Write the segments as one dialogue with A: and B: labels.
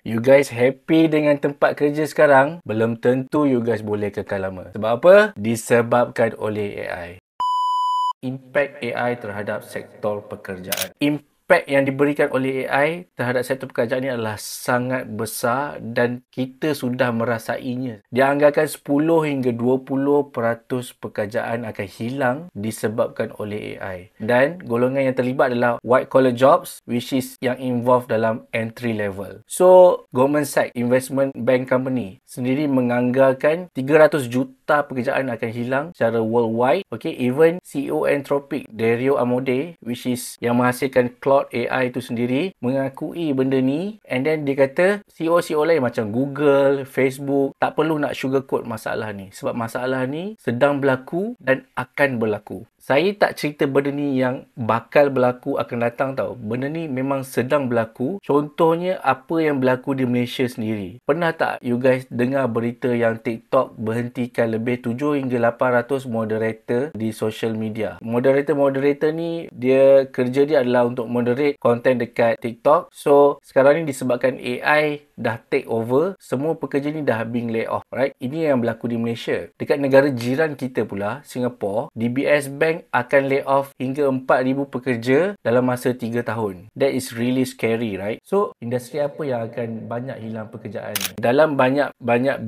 A: You guys happy dengan tempat kerja sekarang? Belum tentu you guys boleh kekal lama. Sebab apa? Disebabkan oleh AI. Impact AI terhadap sektor pekerjaan. Impact yang diberikan oleh AI terhadap sektor pekerjaan ini adalah sangat besar dan kita sudah merasainya. Dianggarkan 10 hingga 20% pekerjaan akan hilang disebabkan oleh AI. Dan golongan yang terlibat adalah white collar jobs, which is yang involved dalam entry level. So, Goldman Sachs Investment Bank Company sendiri menganggarkan 300 juta pekerjaan akan hilang secara worldwide. Okay, even CEO Anthropic, Dario Amodei, which is yang menghasilkan Claude AI itu sendiri, mengakui benda ni, and then dia kata CEO-CEO lain macam Google, Facebook tak perlu nak sugarcoat masalah ni sebab masalah ni sedang berlaku dan akan berlaku. Saya tak cerita benda ni yang bakal berlaku akan datang tau. Benda ni memang sedang berlaku. Contohnya apa yang berlaku di Malaysia sendiri. Pernah tak you guys dengar berita yang TikTok berhentikan lebih 7 hingga 800 moderator di social media? Moderator ni dia kerja dia adalah untuk moderate content dekat TikTok. So sekarang ni disebabkan AI dah take over, semua pekerja ni dah being lay off, right? Ini yang berlaku di Malaysia. Dekat negara jiran kita pula, Singapore, DBS Bank akan lay off hingga 4,000 pekerja dalam masa 3 tahun. That is really scary, right? So, industri apa yang akan banyak hilang pekerjaan? Dalam banyak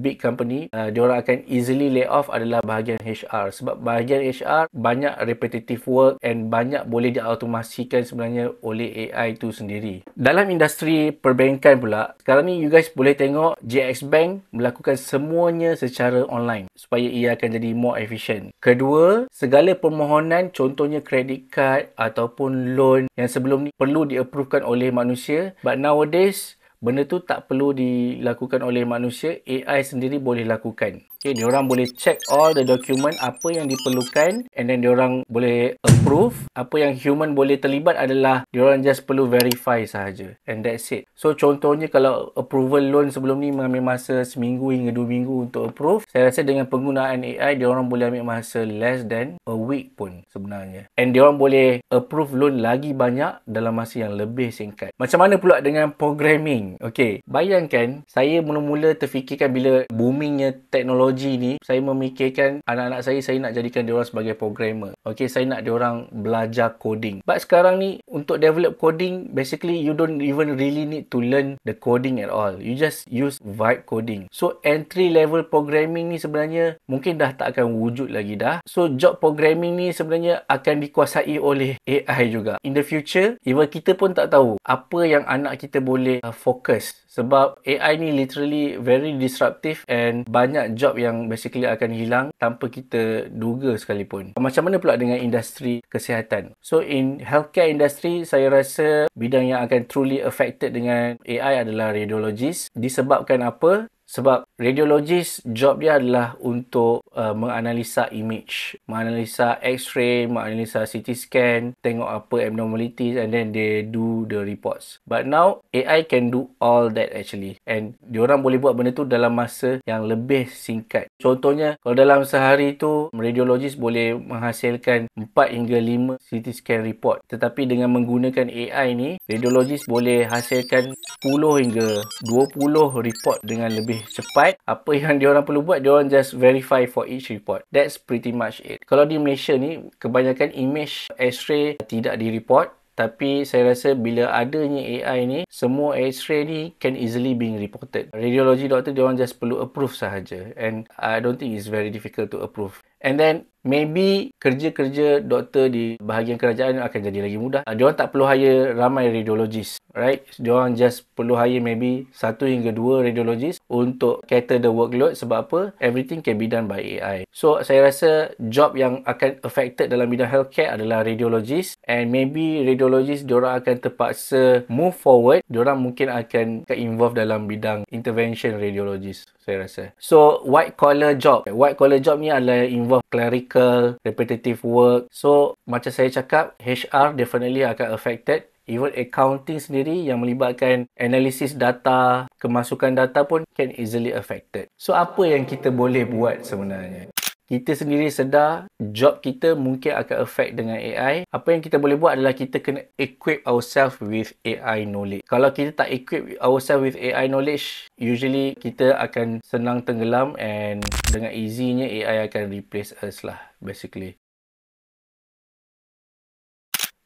A: big company, diorang akan easily lay off adalah bahagian HR. Sebab bahagian HR banyak repetitive work and banyak boleh diautomasikan sebenarnya oleh AI itu sendiri. Dalam industri perbankan pula, sekarang ni you guys boleh tengok JX Bank melakukan semuanya secara online supaya ia akan jadi more efficient. Kedua, segala permohonan contohnya credit card ataupun loan yang sebelum ni perlu di-approvekan oleh manusia, but nowadays benda tu tak perlu dilakukan oleh manusia, AI sendiri boleh lakukan. Okay, diorang boleh check all the document apa yang diperlukan and then diorang boleh approve. Apa yang human boleh terlibat adalah diorang just perlu verify sahaja and that's it. So contohnya kalau approval loan sebelum ni mengambil masa seminggu hingga 2 minggu untuk approve, saya rasa dengan penggunaan AI diorang boleh ambil masa less than a week pun sebenarnya. And diorang boleh approve loan lagi banyak dalam masa yang lebih singkat. Macam mana pula dengan programming? Okay, bayangkan saya mula-mula terfikirkan bila boomingnya teknologi ni, saya memikirkan anak-anak saya nak jadikan diorang sebagai programmer. Okay, saya nak diorang belajar coding. But sekarang ni, untuk develop coding, basically you don't even really need to learn the coding at all. You just use vibe coding. So, entry level programming ni sebenarnya mungkin dah tak akan wujud lagi dah. So, job programming ni sebenarnya akan dikuasai oleh AI juga. In the future, even kita pun tak tahu apa yang anak kita boleh fokus. Sebab AI ni literally very disruptive and banyak job yang basically akan hilang tanpa kita duga sekalipun. Macam mana pula dengan industri kesihatan? So in healthcare industry, saya rasa bidang yang akan truly affected dengan AI adalah radiologist. Disebabkan apa? Sebab radiologist job dia adalah untuk menganalisa image, menganalisa x-ray, menganalisa CT scan, tengok apa abnormalities and then they do the reports. But now AI can do all that actually, and diorang boleh buat benda tu dalam masa yang lebih singkat. Contohnya kalau dalam sehari tu radiologist boleh menghasilkan 4 hingga 5 CT scan report, tetapi dengan menggunakan AI ni radiologist boleh hasilkan 10 hingga 20 report dengan lebih cepat. Apa yang diorang perlu buat, diorang just verify for each report. That's pretty much it. Kalau di Malaysia ni, kebanyakan image x-ray tidak di-report. Tapi saya rasa bila adanya AI ni, semua x-ray ni can easily being reported. Radiology doctor, diorang just perlu approve sahaja. And I don't think it's very difficult to approve. And then maybe kerja-kerja doktor di bahagian kerajaan akan jadi lagi mudah. Diorang tak perlu hire ramai radiologist, right? Diorang just perlu hire maybe 1 hingga 2 radiologist untuk cater the workload. Sebab apa? Everything can be done by AI. So saya rasa job yang akan affected dalam bidang healthcare adalah radiologist, and maybe radiologist diorang akan terpaksa move forward. Diorang mungkin akan involved dalam bidang intervention radiologist, saya rasa. So white collar job. White collar job ni adalah involve clerical, repetitive work. So macam saya cakap, HR definitely akan affected. Even accounting sendiri yang melibatkan analisis data, kemasukan data pun can easily affected. So apa yang kita boleh buat sebenarnya? kita sendiri sedar job kita mungkin akan affect dengan AI. Apa yang kita boleh buat adalah kita kena equip ourselves with AI knowledge. Kalau kita tak equip ourselves with AI knowledge, usually kita akan senang tenggelam and dengan easy-nya AI akan replace us lah basically.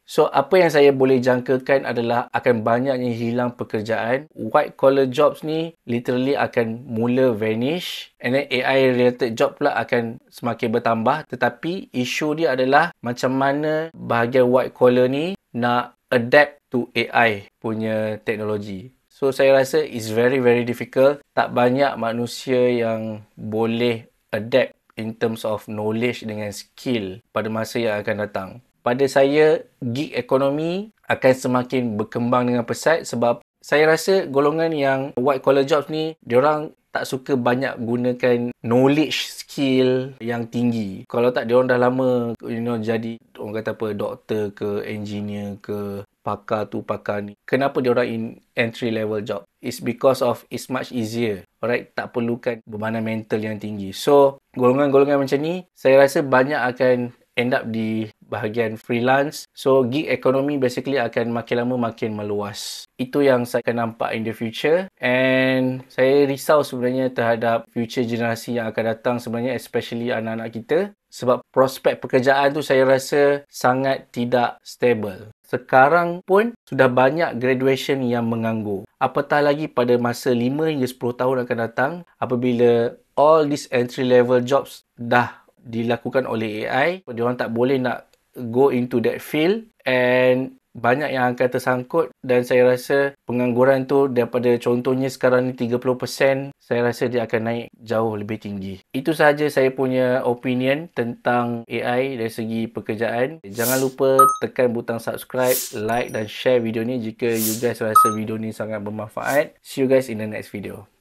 A: So, apa yang saya boleh jangkakan adalah akan banyaknya hilang pekerjaan. White collar jobs ni literally akan mula vanish. And then AI related job pula akan semakin bertambah. Tetapi isu dia adalah macam mana bahagian white collar ni nak adapt to AI punya teknologi. So, saya rasa it's very very difficult. Tak banyak manusia yang boleh adapt in terms of knowledge dengan skill pada masa yang akan datang. Pada saya, gig ekonomi akan semakin berkembang dengan pesat sebab saya rasa golongan yang white collar jobs ni, diorang tak suka banyak gunakan knowledge skill yang tinggi. Kalau tak, diorang dah lama jadi orang kata apa, doktor ke, engineer ke, pakar tu, pakar ni. Kenapa diorang in entry level job? It's because of it's much easier. Alright, tak perlukan bebanan mental yang tinggi. So, golongan-golongan macam ni, saya rasa banyak akan end up di bahagian freelance. So, gig economy basically akan makin lama makin meluas. Itu yang saya akan nampak in the future. And saya risau sebenarnya terhadap future generasi yang akan datang sebenarnya, especially anak-anak kita. Sebab prospek pekerjaan tu saya rasa sangat tidak stable. Sekarang pun sudah banyak graduation yang menganggur. Apatah lagi pada masa 5 hingga 10 tahun akan datang, apabila all these entry level jobs dah dilakukan oleh AI, diorang tak boleh nak go into that field and banyak yang akan tersangkut. Dan saya rasa pengangguran tu daripada contohnya sekarang ni 30%, saya rasa dia akan naik jauh lebih tinggi. Itu sahaja saya punya opinion tentang AI dari segi pekerjaan. Jangan lupa tekan butang subscribe, like dan share video ni jika you guys rasa video ni sangat bermanfaat. See you guys in the next video.